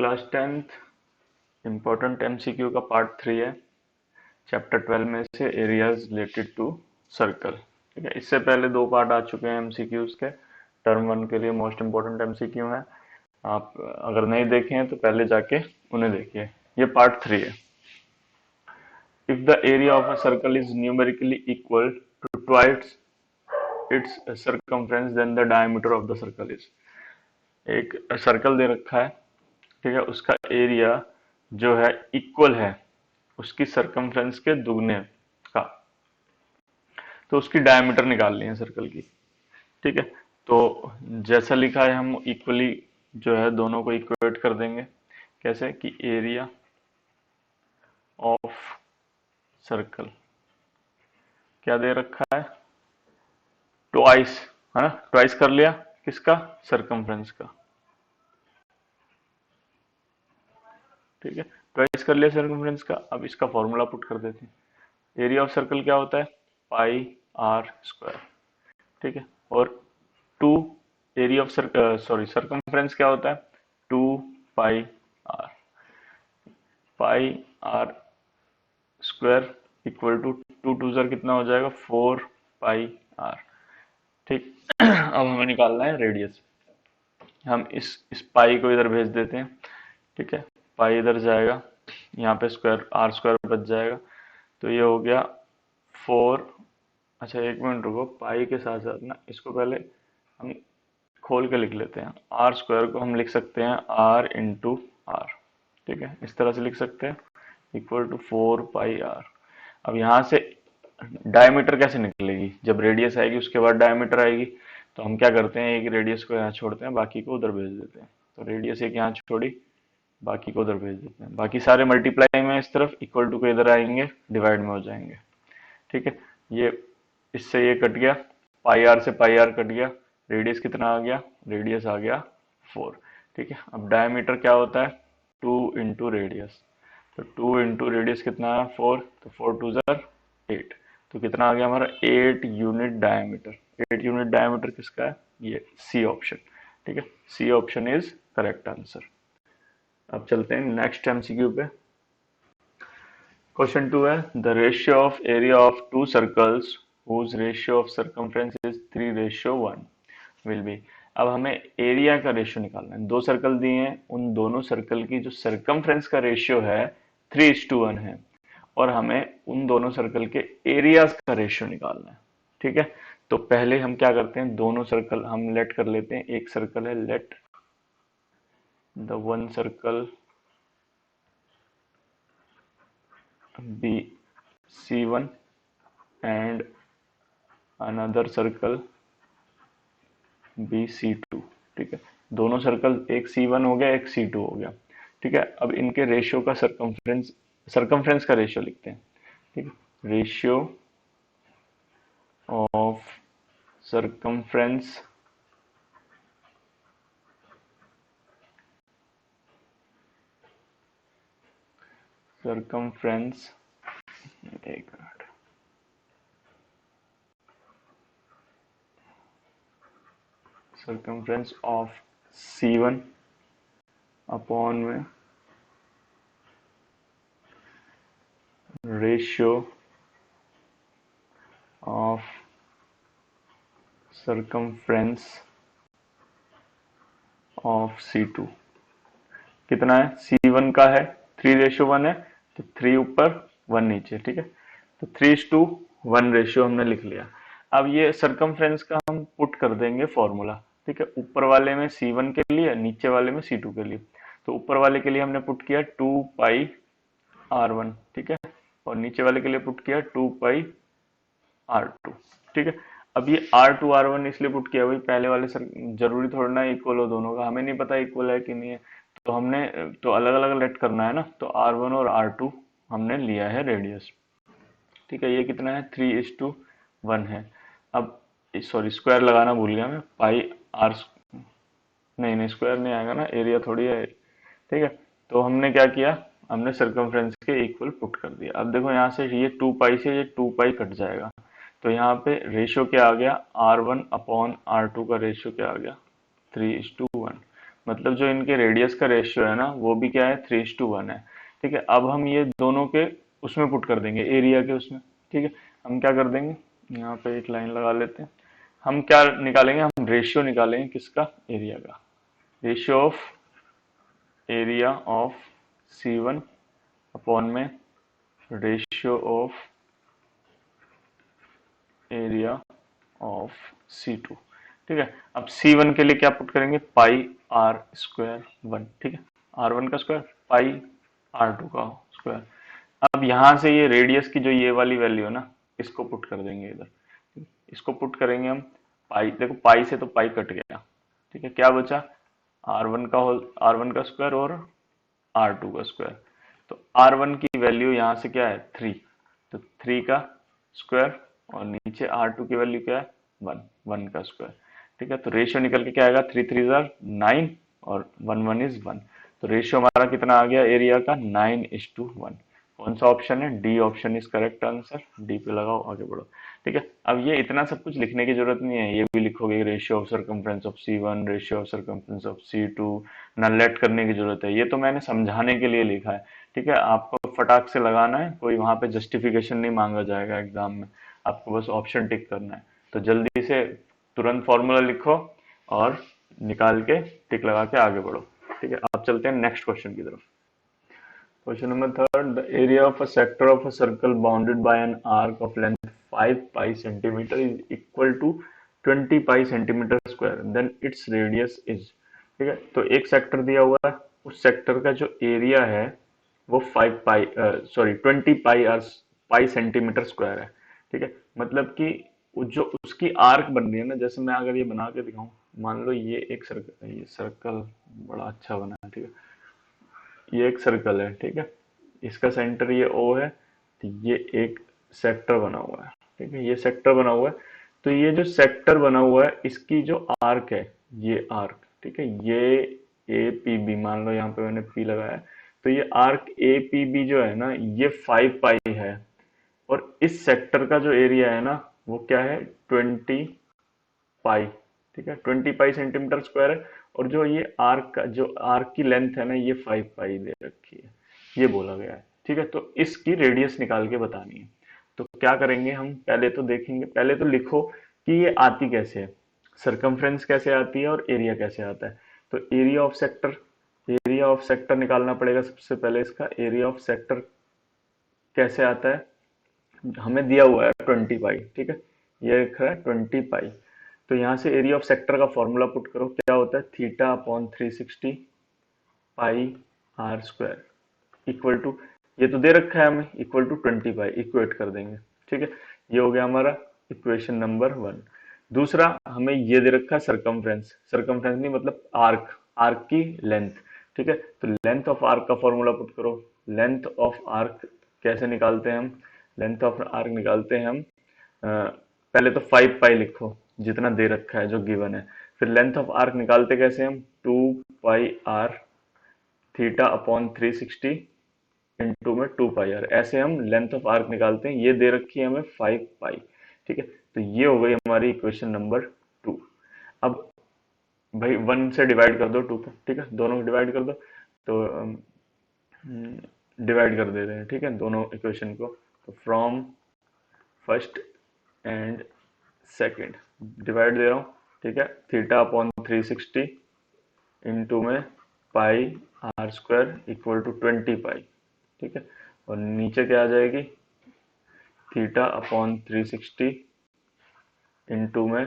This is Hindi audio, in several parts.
क्लास 10th इम्पोर्टेंट एमसीक्यू का पार्ट 3 है चैप्टर 12 में से एरियाज रिलेटेड टू सर्कल। ठीक है, इससे पहले दो पार्ट आ चुके हैं एमसीक्यूज के। टर्म 1 के लिए मोस्ट इम्पोर्टेंट एमसीक्यू है, आप अगर नहीं देखे हैं तो पहले जाके उन्हें देखिए। ये पार्ट 3 है। If the area of a circle is numerically equal to twice its circumference then the diameter of the circle is. एक सर्कल दे रखा है, ठीक है, उसका एरिया जो है इक्वल है उसकी सरकमफ्रेंस के दुगने का, तो उसकी डायमीटर निकालनी है सर्कल की। ठीक है, तो जैसा लिखा है हम इक्वली जो है दोनों को इक्वेट कर देंगे। कैसे कि एरिया ऑफ सर्कल क्या दे रखा है, ट्वाइस, है ना, ट्वाइस कर लिया किसका, सरकमफ्रेंस का। ठीक है, ट्वाइस कर लिया सरकमफ्रेंस का। अब इसका फॉर्मूला पुट कर देते हैं। एरिया ऑफ सर्कल क्या होता है, पाई आर स्क्वायर। ठीक है, और टू एरिया ऑफ सरकमफ्रेंस क्या होता है, 2 pi r. Pi r square equal to two two ज़र कितना हो जाएगा, 4 पाई आर। ठीक अब हमें निकालना है रेडियस। हम इस पाई को इधर भेज देते हैं। ठीक है, पाई इधर जाएगा, यहाँ पे स्क्वायर आर स्क्वायर बच जाएगा, तो ये हो गया 4। अच्छा एक मिनट रुको, पाई के साथ साथ ना इसको पहले हम खोल के लिख लेते हैं। आर स्क्वायर को हम लिख सकते हैं आर इंटू आर। ठीक है, इस तरह से लिख सकते हैं, इक्वल टू 4 पाई आर। अब यहाँ से डायमीटर कैसे निकलेगी, जब रेडियस आएगी उसके बाद डायमीटर आएगी, तो हम क्या करते हैं, एक रेडियस को यहाँ छोड़ते हैं, बाकी को उधर भेज देते हैं। तो रेडियस एक यहाँ छोड़ी, बाकी को उधर भेज देते हैं। बाकी सारे मल्टीप्लाई में इस तरफ, इक्वल टू के इधर आएंगे, डिवाइड में हो जाएंगे। ठीक है, ये इससे ये कट गया, पाई आर से पाई आर कट गया, रेडियस कितना आ गया, रेडियस आ गया 4। ठीक है, अब डायमीटर क्या होता है, 2 इंटू रेडियस। तो 2 इंटू रेडियस कितना है, 4, तो 4 टू ज़र 8, तो कितना आ गया हमारा, 8 यूनिट डायमीटर। 8 यूनिट डायमीटर किसका है, ये सी ऑप्शन। ठीक है, C option is correct answer. अब चलते हैं नेक्स्ट एमसीक्यू पे। क्वेश्चन 2 है, the ratio of area of two circles whose ratio of circumference is 3:1 will be। अब हमें एरिया का रेशियो निकालना है। दो सर्कल दिए हैं, उन दोनों सर्कल की जो सरकमफ्रेंस का रेशियो है 3:1 है, और हमें उन दोनों सर्कल के एरियाज का रेशियो निकालना है। ठीक है, तो पहले हम क्या करते हैं, दोनों सर्कल हम लेट कर लेते हैं। एक सर्कल है, let the one circle be C1 and another circle be C2। ठीक है, दोनों सर्कल, एक C1 हो गया, एक C2 हो गया। ठीक है, अब इनके रेशियो का सरकमफ्रेंस का रेशियो लिखते हैं। ठीक है, रेशियो ऑफ सरकमफ्रेंस सरकमफ्रेंस एक मिनट, सरकमफ्रेंस ऑफ C1 अपॉन में ratio of circumference of C2 कितना है, C1 का है 3:1 है, तो 3 ऊपर 1 नीचे। ठीक है, तो 3:1 रेशियो हमने लिख लिया। अब ये सरकमफ्रेंस का हम पुट कर देंगे फॉर्मूला। ठीक है, ऊपर वाले में C1 के लिए, नीचे वाले में C2 के लिए। तो ऊपर वाले के लिए हमने पुट किया 2 पाई R1। ठीक है, और नीचे वाले के लिए पुट किया 2 पाई R2। ठीक है, अब ये R2 R1 इसलिए पुट किया, भाई पहले वाले सर जरूरी थोड़ा ना इक्वल हो दोनों का, हमें नहीं पता इक्वल है कि नहीं है, तो हमने तो अलग अलग लेट करना है ना। तो R1 और R2 हमने लिया है रेडियस। ठीक है, ये कितना है, 3:1 है। अब सॉरी स्क्वायर लगाना भूल गया मैं, पाई आर, नहीं नहीं स्क्वायर नहीं आएगा ना, एरिया थोड़ी है। ठीक है, तो हमने क्या किया, हमने सरकमफ्रेंस के इक्वल पुट कर दिया। अब देखो यहाँ से ये 2 पाई से ये 2 पाई कट जाएगा, तो यहाँ पे रेशियो क्या आ गया, R1 अपॉन R2 का रेशियो क्या आ गया, 3:1। मतलब जो इनके रेडियस का रेशियो है ना वो भी क्या है, 3:1 है। ठीक है, अब हम ये दोनों के उसमें पुट कर देंगे, एरिया के उसमें। ठीक है, हम क्या कर देंगे, यहाँ पे एक लाइन लगा लेते हैं। हम क्या निकालेंगे, हम रेशियो निकालेंगे किसका, एरिया का। Ratio of area of C1 upon में ratio of area of C2। ठीक है, अब C1 के लिए क्या पुट करेंगे, पाई आर स्क्वायर 1। ठीक है, R1 का स्क्वायर पाई R2 का स्क्वायर। अब यहां से ये रेडियस की जो ये वाली वैल्यू है ना, इसको पुट कर देंगे इधर। इसको पुट करेंगे हम, पाई, देखो पाई से तो पाई कट गया। ठीक है, क्या बचा, आर वन का स्क्वायर और R2 का स्क्वायर। तो R1 की वैल्यू यहाँ से क्या है, 3। तो 3 का स्क्वायर, और नीचे R2 की वैल्यू क्या है, 1, 1 का स्क्वायर। ठीक है, तो रेशियो निकल के क्या आएगा, 3 3 जार 9 और 1 1 इज 1। तो रेशियो हमारा कितना आ गया एरिया का, 9:1। कौन सा ऑप्शन है, D option is correct answer. D पे लगाओ, आगे बढ़ो। ठीक है, अब ये इतना सब कुछ लिखने की जरूरत नहीं है, ये भी लिखोगे, ratio of circumference of C1, ratio of circumference of C2, ना लेट करने की जरूरत है, ये तो मैंने समझाने के लिए लिखा है। ठीक है, आपको फटाक से लगाना है, कोई वहां पे जस्टिफिकेशन नहीं मांगा जाएगा एग्जाम में, आपको बस ऑप्शन टिक करना है। तो जल्दी से तुरंत फॉर्मूला लिखो और निकाल के टिक लगा के आगे बढ़ो। ठीक है, अब चलते हैं नेक्स्ट क्वेश्चन की तरफ। Question number third, the area of a sector of a circle bounded by an arc of length 5 pi centimeter is equal to 20 pi centimeter square. Then its radius is। ठीक है, तो एक सेक्टर दिया हुआ है, उस सेक्टर का जो एरिया है वो 5 पाई, सॉरी 20 पाई पाई सेंटीमीटर स्क्वायर है। ठीक है, मतलब कि जो उसकी आर्क बन रही है ना, जैसे मैं अगर ये बना के दिखाऊं, मान लो ये एक सर्कल, ये सर्कल बड़ा अच्छा बना है। ठीक है, ये एक सर्कल है। ठीक है, इसका सेंटर ये ओ है, तो ये एक सेक्टर बना हुआ है। ठीक है, ये सेक्टर बना हुआ है। तो ये जो सेक्टर बना हुआ है, इसकी जो आर्क है, ये आर्क, ठीक है, ये ए पी बी, मान लो यहाँ पे मैंने पी लगाया है, तो ये आर्क ए पी बी जो है ना, ये 5 पाई है। और इस सेक्टर का जो एरिया है ना, वो क्या है, 20 पाई। ठीक है, 20 पाई सेंटीमीटर स्क्वायर है। और जो ये आर्क का जो आर्क की लेंथ है ना, ये 5 पाई दे रखी है, ये बोला गया है। ठीक है, तो इसकी रेडियस निकाल के बतानी है। तो क्या करेंगे हम, पहले तो देखेंगे, पहले तो लिखो कि ये आती कैसे है, सरकमफ्रेंस कैसे आती है और एरिया कैसे आता है। तो area of sector, area of sector निकालना पड़ेगा सबसे पहले। इसका एरिया ऑफ सेक्टर कैसे आता है, हमें दिया हुआ है 20 पाई। ठीक है, ये लिख रहा है 20 पाई। तो यहाँ से एरिया ऑफ सेक्टर का फॉर्मूला पुट करो, क्या होता है, theta upon 360 pi r square equal to, ये तो दे रखा है हमें, इक्वल टू 20 पाई, इक्वेट कर देंगे। ठीक है, ये हो गया हमारा इक्वेशन नंबर 1। दूसरा, हमें ये दे रखा है सरकमफ्रेंस, सरकमफ्रेंस नहीं मतलब आर्क, आर्क की लेंथ। ठीक है, तो लेंथ ऑफ आर्क का फॉर्मूला पुट करो। लेंथ ऑफ आर्क कैसे निकालते हैं हम, लेंथ ऑफ आर्क निकालते हैं हम, पहले तो 5 पाई लिखो जितना दे रखा है जो गिवन है। फिर लेंथ ऑफ आर्क निकालते कैसे हम, 2 pi are theta upon 360 into में 2 पाई आर, ऐसे हम लेंथ ऑफ आर्क निकालते हैं। ये दे रखी है हमें 5 पाई। ठीक है, तो ये हो गई हमारी इक्वेशन नंबर 2। अब भाई 1 से डिवाइड कर दो 2 को। ठीक है, दोनों को डिवाइड कर दो, तो डिवाइड कर दे रहे हैं। ठीक है, दोनों इक्वेशन को, तो from first and second divide दे रहा हूँ। ठीक है, थीटा अपॉन 360 इंटू में pi r square equal to 20 pi. ठीक है, और नीचे क्या आ जाएगी, थीटा अपॉन 360 इंटू में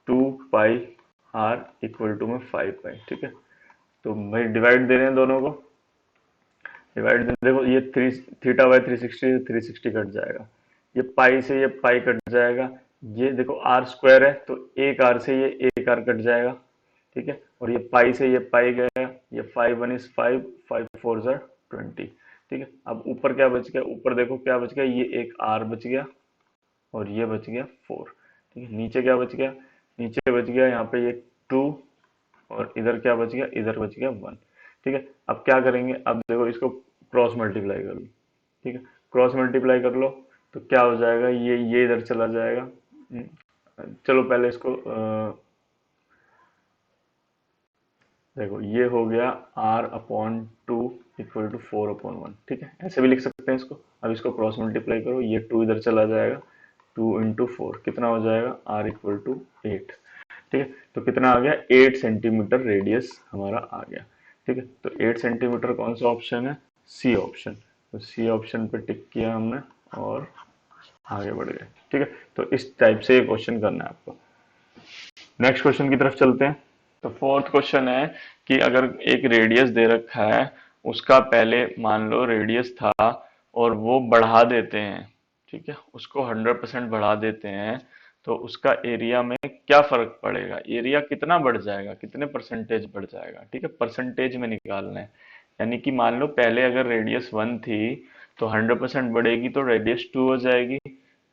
2 पाई आर इक्वल टू में 5 पाई। ठीक है, तो भाई डिवाइड दे रहे हैं दोनों को, डिवाइड देखो, ये थ्री, थीटा बाई 360, 360 कट जाएगा, ये पाई से ये पाई कट जाएगा, ये देखो आर स्क्वायर है तो एक आर से ये एक आर कट जाएगा। ठीक है, और ये पाई से ये पाई गया, ये 5 1 इज 5, 5 4 जार 20। ठीक है, अब ऊपर क्या बच गया, ऊपर देखो क्या बच गया, ये एक आर बच गया और ये बच गया 4। ठीक है, नीचे क्या बच गया, नीचे बच गया यहाँ पे ये 2, और इधर क्या बच गया, इधर बच गया 1। ठीक है, अब क्या करेंगे, अब देखो इसको क्रॉस मल्टीप्लाई कर लो। ठीक है, क्रॉस मल्टीप्लाई कर लो तो क्या हो जाएगा, ये इधर चला जाएगा। चलो पहले इसको देखो ये हो गया r/2 इक्वल टू 4/1, ठीक है, ऐसे भी लिख सकते हैं इसको। अब इसको क्रॉस मल्टीप्लाई करो, ये 2 इधर चला जाएगा, 2 × 4 कितना हो जाएगा, r इक्वल टू 8, ठीक है। तो कितना आ गया, 8 सेंटीमीटर रेडियस हमारा आ गया, ठीक है। तो 8 सेंटीमीटर कौन सा ऑप्शन है, सी ऑप्शन। तो सी ऑप्शन पे टिक किया हमने और आगे बढ़ गए, ठीक है। तो इस टाइप से ये क्वेश्चन करना है आपको। नेक्स्ट क्वेश्चन की तरफ चलते हैं। तो फोर्थ क्वेश्चन है कि अगर एक रेडियस दे रखा है, उसका पहले मान लो रेडियस था और वो बढ़ा देते हैं, ठीक है, उसको 100% बढ़ा देते हैं, तो उसका एरिया में क्या फर्क पड़ेगा, एरिया कितना बढ़ जाएगा, कितने परसेंटेज बढ़ जाएगा, ठीक है, परसेंटेज में निकालना है। यानी कि मान लो पहले अगर रेडियस 1 थी तो 100% बढ़ेगी तो रेडियस 2 हो जाएगी।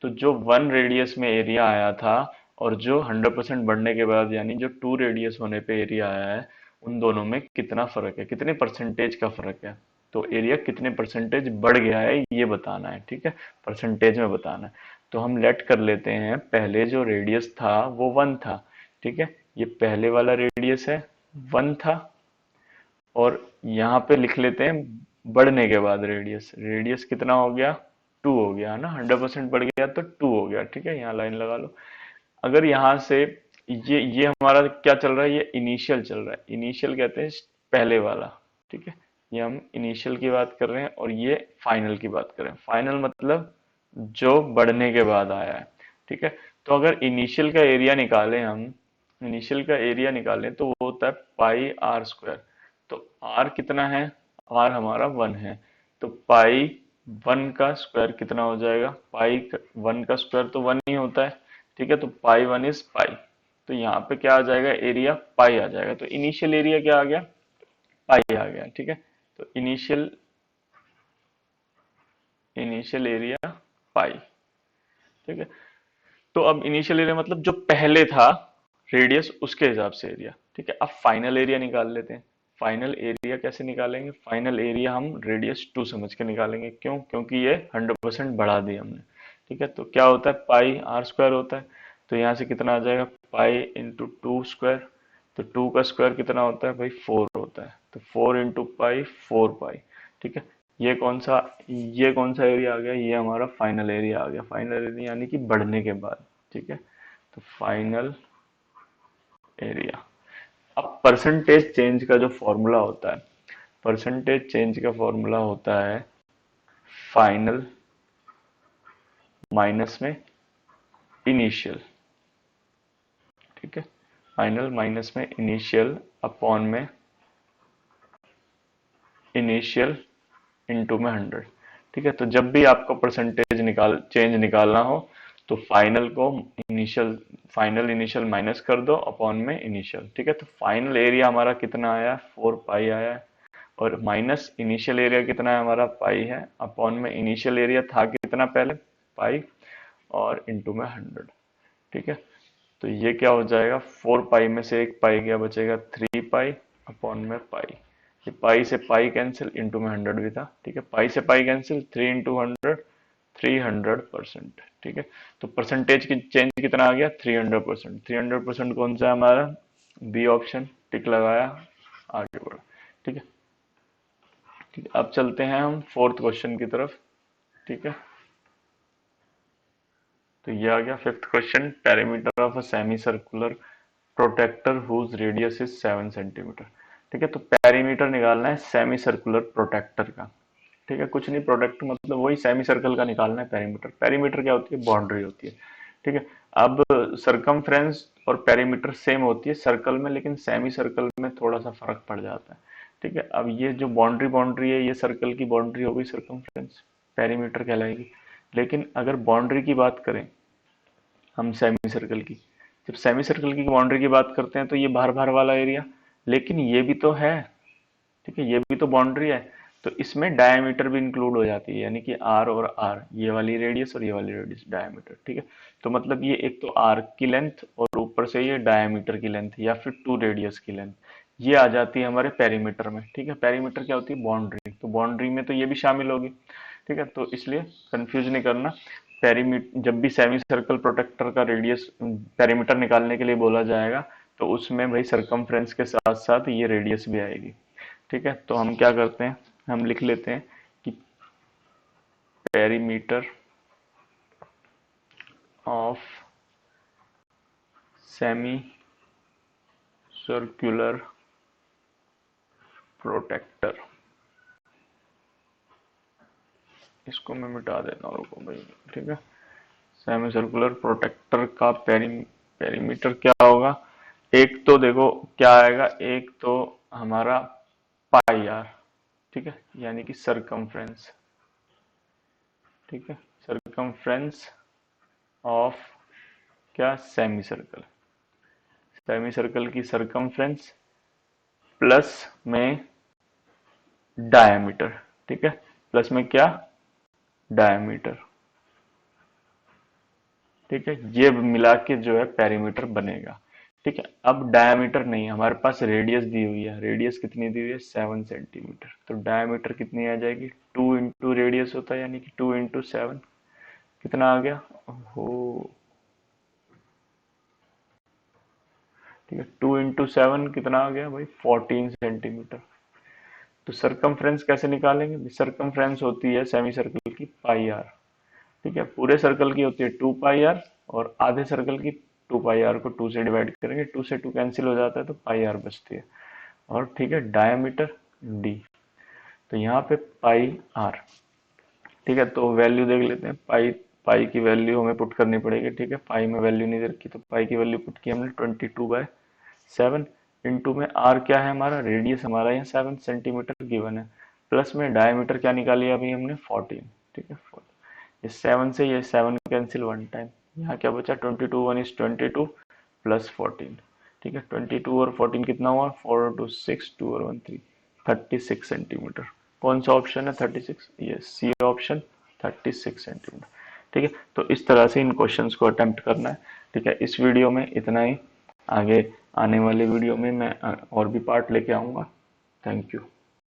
तो जो 1 रेडियस में एरिया आया था और जो 100% बढ़ने के बाद यानी जो 2 रेडियस होने पे एरिया आया है, उन दोनों में कितना फर्क है, कितने परसेंटेज का फर्क है। तो एरिया कितने परसेंटेज बढ़ गया है ये बताना है, ठीक है, परसेंटेज में बताना है। तो हम लेट कर लेते हैं, पहले जो रेडियस था वो 1 था, ठीक है, ये पहले वाला रेडियस है, 1 था। और यहाँ पे लिख लेते हैं बढ़ने के बाद रेडियस, रेडियस कितना हो गया, 2 हो गया, है ना, 100% बढ़ गया तो 2 हो गया, ठीक है, यहाँ लाइन लगा लो। अगर यहाँ से ये हमारा क्या चल रहा है, ये इनिशियल चल रहा है, इनिशियल कहते हैं पहले वाला, ठीक है, ये हम इनिशियल की बात कर रहे हैं और ये फाइनल की बात कर रहे हैं। फाइनल मतलब जो बढ़ने के बाद आया है, ठीक है। तो अगर इनिशियल का एरिया निकालें हम, इनिशियल का एरिया निकालें तो वो होता है πr²। तो r कितना है, r हमारा 1 है, तो पाई 1 का स्क्वायर कितना हो जाएगा, पाई 1 का स्क्वायर तो 1 ही होता है, ठीक है। तो π1 इज पाई, तो यहाँ पे क्या आ जाएगा, एरिया पाई आ जाएगा। तो इनिशियल एरिया क्या आ गया, पाई आ गया, ठीक है। तो इनिशियल इनिशियल एरिया पाई, ठीक है। तो अब इनिशियल एरिया मतलब जो पहले था रेडियस उसके हिसाब से एरिया, ठीक है। अब फाइनल एरिया निकाल लेते हैं। फाइनल एरिया कैसे निकालेंगे, फाइनल एरिया हम रेडियस 2 समझ के निकालेंगे, क्यों, क्योंकि ये 100% बढ़ा दिया हमने, ठीक है। तो क्या होता है, πr² होता है। तो यहाँ से कितना आ जाएगा, π × 2²। तो 2 का स्क्वायर कितना होता है भाई, 4 होता है, तो 4 × π 4π, ठीक है। ये कौन सा ये कौन सा एरिया आ गया, ये हमारा फाइनल एरिया आ गया। फाइनल एरिया यानी कि बढ़ने के बाद, ठीक है। तो फाइनल एरिया। अब परसेंटेज चेंज का जो फॉर्मूला होता है, परसेंटेज चेंज का फॉर्मूला होता है फाइनल माइनस में इनिशियल, ठीक है, फाइनल माइनस में इनिशियल अपॉन में इनिशियल इनटू में 100, ठीक है। तो जब भी आपको परसेंटेज चेंज निकालना हो तो फाइनल को इनिशियल फाइनल इनिशियल माइनस कर दो अपॉन में इनिशियल, ठीक है। तो फाइनल एरिया हमारा कितना आया, 4π आया है, और माइनस इनिशियल एरिया कितना है हमारा, पाई है, अपॉन में इनिशियल एरिया था कितना पहले, पाई, और इनटू में 100, ठीक है। तो ये क्या हो जाएगा, 4π में से एक पाई गया, बचेगा 3π अपॉन में पाई। ये पाई से पाई कैंसिल, इंटू में 100 भी था, ठीक है, पाई से पाई कैंसिल, 3 × 100 300%, ठीक है। तो परसेंटेज की चेंज कितना आ गया, 300%। 300% कौन सा है हमारा, बी ऑप्शन, टिक लगाया, आगे बढ़ा, ठीक है। ठीक है, अब चलते हैं हम फोर्थ क्वेश्चन की तरफ, ठीक है। तो ये आ गया fifth question, perimeter of a semi circular protector whose radius is 7 centimetre, ठीक है। तो पेरीमीटर निकालना है सेमी सर्कुलर प्रोटेक्टर का, ठीक है। कुछ नहीं, प्रोटेक्टर मतलब वही सेमी सर्कल का निकालना है पेरीमीटर। पेरीमीटर क्या होती है, बाउंड्री होती है, ठीक है। अब सरकमफ्रेंस और पेरीमीटर सेम होती है सर्कल में, लेकिन सेमी सर्कल में थोड़ा सा फर्क पड़ जाता है, ठीक है। अब ये जो बाउंड्री बाउंड्री है, ये सर्कल की बाउंड्री हो गई, सरकमफ्रेंस पेरीमीटर कहलाएगी। लेकिन अगर बाउंड्री की बात करें हम सेमी सर्कल की, जब सेमी सर्कल की बाउंड्री की बात करते हैं तो ये बाहर बाहर वाला एरिया, लेकिन ये भी तो है, ठीक है, ये भी तो बाउंड्री है। तो इसमें डायमीटर भी इंक्लूड हो जाती है, यानी कि आर और आर, ये वाली रेडियस और ये वाली रेडियस, डायमीटर, ठीक है। तो मतलब ये एक तो आर की लेंथ और ऊपर से ये डायमीटर की लेंथ या फिर 2 रेडियस की लेंथ, ये आ जाती है हमारे पेरीमीटर में, ठीक है। पेरीमीटर क्या होती है, बाउंड्री, तो बाउंड्री में तो ये भी शामिल होगी, ठीक है। तो इसलिए कंफ्यूज नहीं करना। पेरीमीटर जब भी सेमी सर्कल प्रोटेक्टर का रेडियस पेरीमीटर निकालने के लिए बोला जाएगा तो उसमें भाई सरकमफ्रेंस के साथ साथ ये रेडियस भी आएगी। ठीक है, तो हम क्या करते हैं, हम लिख लेते हैं कि perimeter of semi circular protector, इसको मैं मिटा देता हूँ, रुको भाई। ठीक है, सेमी सर्कुलर प्रोटेक्टर का पेरीमीटर क्या होगा, एक तो देखो क्या आएगा, एक तो हमारा पाई आर, ठीक है, यानी कि सरकमफ्रेंस। ठीक है, सरकमफ्रेंस ऑफ क्या, सेमी सर्कल, सेमी सर्कल की सरकमफ्रेंस प्लस में डायमीटर। ठीक है, प्लस में क्या, डायमीटर। ठीक है, ये मिला के जो है पेरीमीटर बनेगा। ठीक है, अब डायमीटर नहीं, हमारे पास रेडियस दी हुई है, रेडियस कितनी दी हुई है, 7 सेंटीमीटर, तो डायमीटर कितनी आ जाएगी, 2 इंटू रेडियस होता है, यानी कि 2 इंटू 7, कितना आ गया, हो, ठीक है, 2 इंटू 7 कितना आ गया भाई, 14 सेंटीमीटर। तो सरकमफ्रेंस कैसे निकालेंगे, सरकमफ्रेंस होती है सेमी सर्कल की पाई आर। ठीक है, पूरे सर्कल की होती है 2 पाई आर, और आधे सर्कल की 2 पाई आर को 2 से डिवाइड करेंगे, 2 से 2 कैंसिल हो जाता है तो पाई आर बचती है। और ठीक है, डायमीटर डी, तो यहाँ पे पाई आर। ठीक है, तो वैल्यू देख लेते हैं, पाई पाई की वैल्यू हमें पुट करनी पड़ेगी। ठीक है, पाई में वैल्यू नहीं दे रखी, तो पाई की वैल्यू पुट की हमने 22/7, इंटू में आर क्या है हमारा, रेडियस हमारा यहाँ 7 सेंटीमीटर गिवन है, प्लस में डायमीटर क्या निकाली अभी हमने, 14। ठीक है, ये 7 से ये 7 कैंसिल वन टाइम, यहाँ क्या बचा, 22 1 is 22 प्लस 14। ठीक है, 22 और 14 कितना हुआ, 4 और 2 6, 2 और 1 3, 36 सेंटीमीटर। कौन सा ऑप्शन है, 36, ये सी ऑप्शन, 36 सेंटीमीटर। ठीक है, तो इस तरह से इन क्वेश्चंस को अटेम्प्ट करना है। ठीक है, इस वीडियो में इतना ही, आगे आने वाले वीडियो में मैं और भी पार्ट लेके आऊंगा। Thank you.